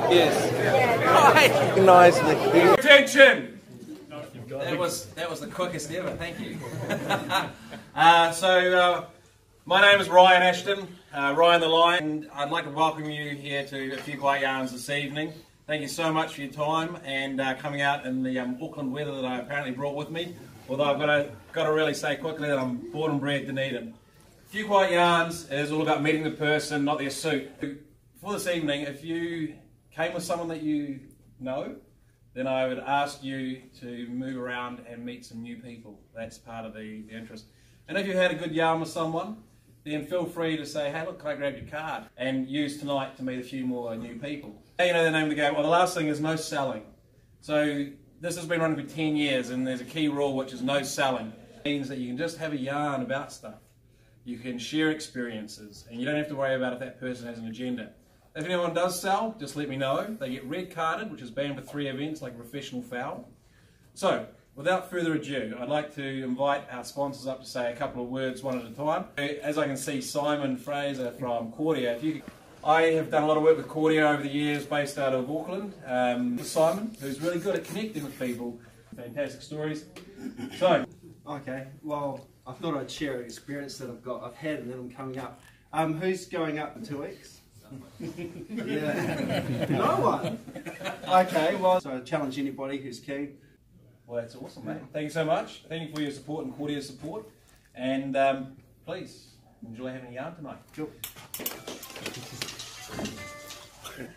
Yes. Nicely. Attention! That was the quickest ever, thank you. My name is Ryan Ashton, Ryan the Lion, and I'd like to welcome you here to AFQY Yarns this evening. Thank you so much for your time and coming out in the Auckland weather that I apparently brought with me. Although I've got to really say quickly that I'm born and bred Dunedin. AFQY Yarns is all about meeting the person, not their suit. For this evening, if you came with someone that you know, then I would ask you to move around and meet some new people. That's part of the interest. And if you had a good yarn with someone, then feel free to say, hey look, can I grab your card? And use tonight to meet a few more new people. You know the name of the game. Well, the last thing is no selling. So this has been running for 10 years and there's a key rule which is no selling. It means that you can just have a yarn about stuff. You can share experiences and you don't have to worry about if that person has an agenda. If anyone does sell, just let me know. They get red carded, which is banned for 3 events like professional foul. So, without further ado, I'd like to invite our sponsors up to say a couple of words one at a time. As I can see, Simon Fraser from Cordia. I have done a lot of work with Cordia over the years based out of Auckland. Simon, who's really good at connecting with people. Fantastic stories. So, okay, well, I thought I'd share an experience that I've had and then I'm coming up. Who's going up in 2 weeks? Yeah. No one. Okay, well, so I challenge anybody who's keen. Well, that's awesome, mate. Thank you so much. Thank you for your support and Cordia's support. And please enjoy having a yarn tonight. Sure.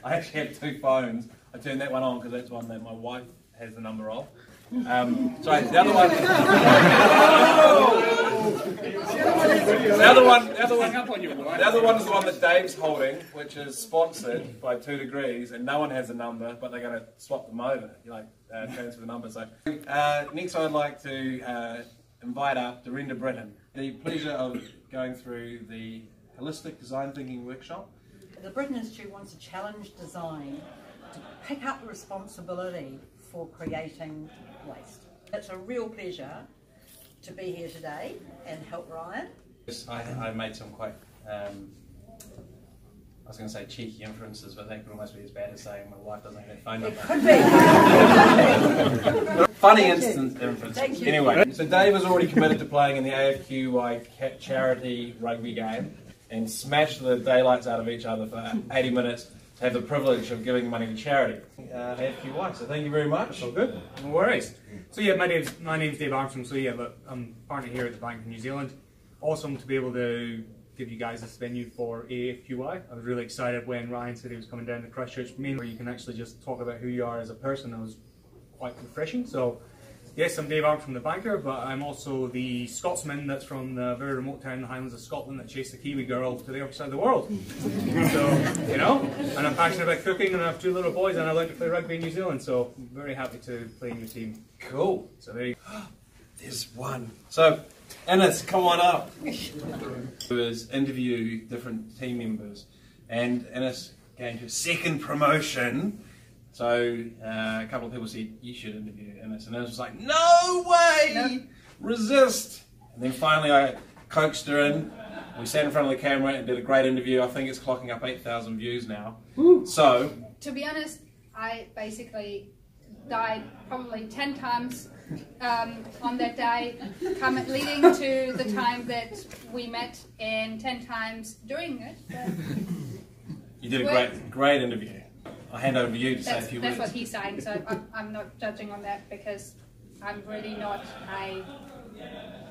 I actually have 2 phones. I turned that one on because that's one that my wife has the number of. Sorry, the other one. The other one is the one that Dave's holding, which is sponsored by 2 Degrees, and no one has a number, but they're going to swap them over, transfer the number. So next, I'd like to invite up Dorinda Britton. The pleasure of going through the holistic design thinking workshop. The Britton Institute wants to challenge design to pick up the responsibility for creating waste. It's a real pleasure to be here today and help Ryan. I made some quite, I was going to say cheeky inferences, but that could almost be as bad as saying my wife doesn't have that phone number. It could be. Funny inferences. Anyway, so Dave is already committed to playing in the AFQY charity rugby game and smash the daylights out of each other for 80 minutes. Have the privilege of giving money to charity. AFQY, so thank you very much. That's all good, no worries. So yeah, my name's Dave Armstrong, so yeah, but I'm partner here at the Bank of New Zealand. Awesome to be able to give you guys this venue for AFQY. I was really excited when Ryan said he was coming down to Christchurch, mainly where you can actually just talk about who you are as a person. That was quite refreshing. So yes, I'm Dave Armstrong, the banker, but I'm also the Scotsman that's from the very remote town in the Highlands of Scotland that chased the Kiwi girl to the other side of the world. So, you know, and I'm passionate about cooking and I have 2 little boys and I like to play rugby in New Zealand, so I'm very happy to play in your team. Cool. So there you go. There's one. So, Innes, come on up. Was interview different team members and Innes gained her 2nd promotion. So a couple of people said, you should interview Innes. And Innes was like, no way! No. Resist! And then finally I coaxed her in. We sat in front of the camera and did a great interview. I think it's clocking up 8,000 views now. Woo. So, to be honest, I basically died probably 10 times on that day, leading to the time that we met, and 10 times doing it. You did a great interview. I'll hand over to you to say a few words. That's what he's saying, so I'm not judging on that because I'm really not a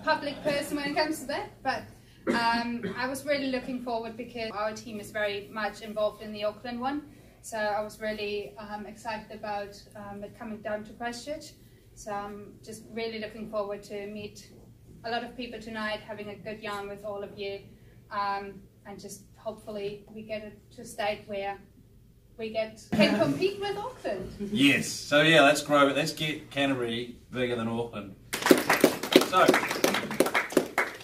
public person when it comes to that. But I was really looking forward because our team is very much involved in the Auckland one. So I was really excited about it coming down to Christchurch. So I'm just really looking forward to meet a lot of people tonight, having a good yarn with all of you, and just hopefully we get it to a state where we can compete with Auckland. Yes. So yeah, let's grow. Let's get Canterbury bigger than Auckland. So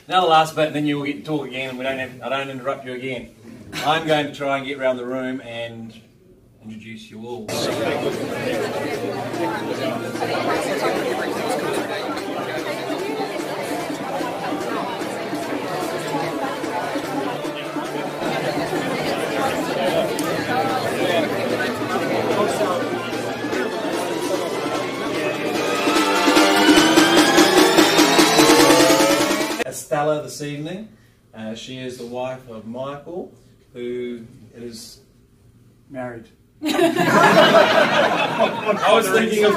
now the last bit, and then you will get to talk again, and I don't interrupt you again. I'm going to try and get around the room and introduce you all. Stella this evening. She is the wife of Michael, who is married. I was thinking of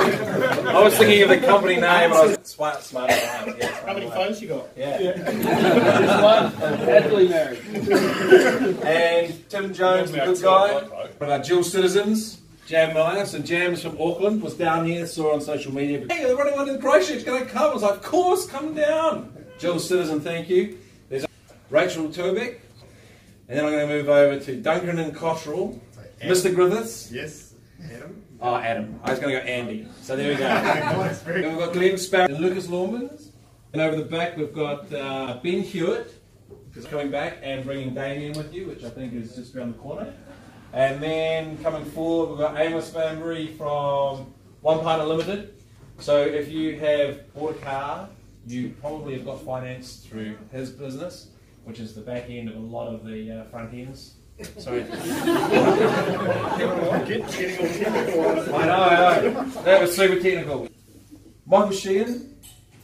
the company name. And I was smart. How many phones you got? Yeah. Happily married. And Tim Jones, the good guy. One of our dual citizens, Jam Myers, and Jam's from Auckland, was down here, saw on social media. Hey, they're running one in Christchurch, can I come? I was like, of course, come down. Dual citizen, thank you. There's Rachel Turbeck. And then I'm going to move over to Duncan and Cottrell. Mr. Griffiths. Yes. Adam. Oh, Adam. I was going to go Andy. So there we go. Then we've got Glenn Sparrow and Lucas Lawmans. And over the back we've got Ben Hewitt, who's coming back and bringing Damien with you, which I think is just around the corner. And then coming forward we've got Amos Vanbury from One Partner Limited. So if you have bought a car, you probably have got financed through his business, which is the back end of a lot of the front ends. Sorry. I know. That was super technical. Michael Sheehan.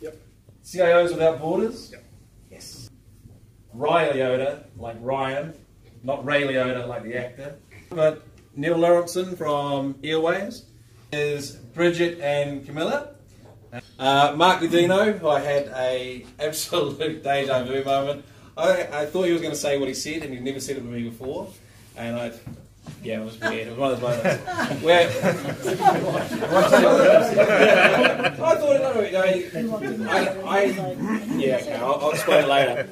Yep. CIOs Without Borders. Yep. Yes. Ray Liotta, like Ryan, not Ray Liotta, like the actor. But Neil Lawrenson from Airways. Is Bridget and Camilla. Mark Godino, who I had a absolute deja vu moment. I thought he was going to say what he said, and he'd never said it to me before. And yeah, it was weird. It was one of those moments where I thought, yeah, okay, I'll explain it later.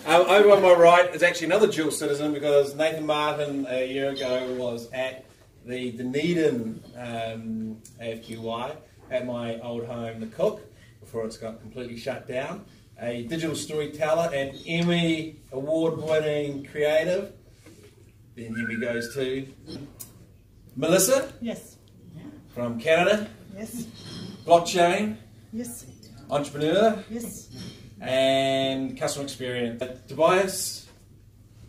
Over on my right is actually another dual citizen, because Nathan Martin a year ago was at the Dunedin AFQY at my old home, The Cook, before it's got completely shut down. A digital storyteller and Emmy award-winning creative. Then Emmy goes to Melissa. Yes. From Canada. Yes. Blockchain. Yes. Entrepreneur. Yes. And customer experience. Tobias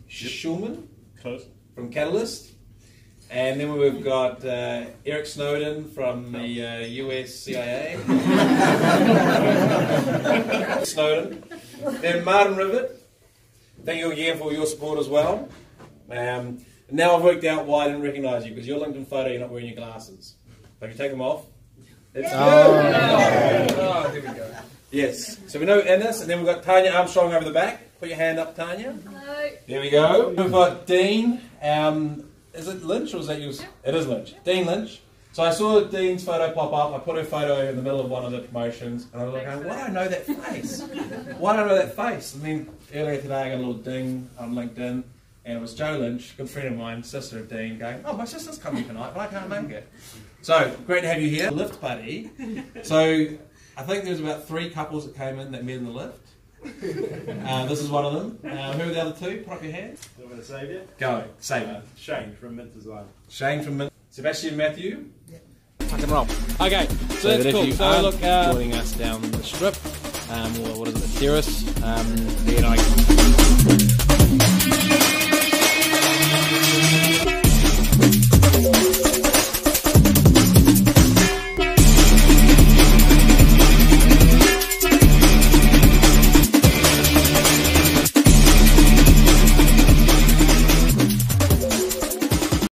Schulman. Close. From Catalyst. And then we've got Eric Snowden from the US CIA. Snowden. Then Martin Rivet. Thank you again for your support as well. Now I've worked out why I didn't recognise you, because your LinkedIn photo, you're not wearing your glasses. But if you take them off, it's you. Oh, there we go. Yes. So we know Ennis, and then we've got Tanya Armstrong over the back. Put your hand up, Tanya. Hello. There we go. We've got Dean. Is it Lynch or is that yours? It is Lynch. Dean Lynch. So I saw Dean's photo pop up. I put her photo in the middle of one of the promotions, and I was like, why do I know that face? Why do I know that face? And then earlier today I got a little ding on LinkedIn, and it was Joe Lynch, good friend of mine, sister of Dean, going, oh, my sister's coming tonight, but I can't make it. So, great to have you here. Lift buddy. So, I think there's about 3 couples that came in that met in the lift. This is one of them. Who are the other 2? Put up your hands. Do you want me to save you? Go, save it. Shane from Mint as well. Shane from Mint. Sebastian Matthew. Fuck and roll. Okay, so that's cool. So look, joining us down the strip, or what is it, the terrace, then I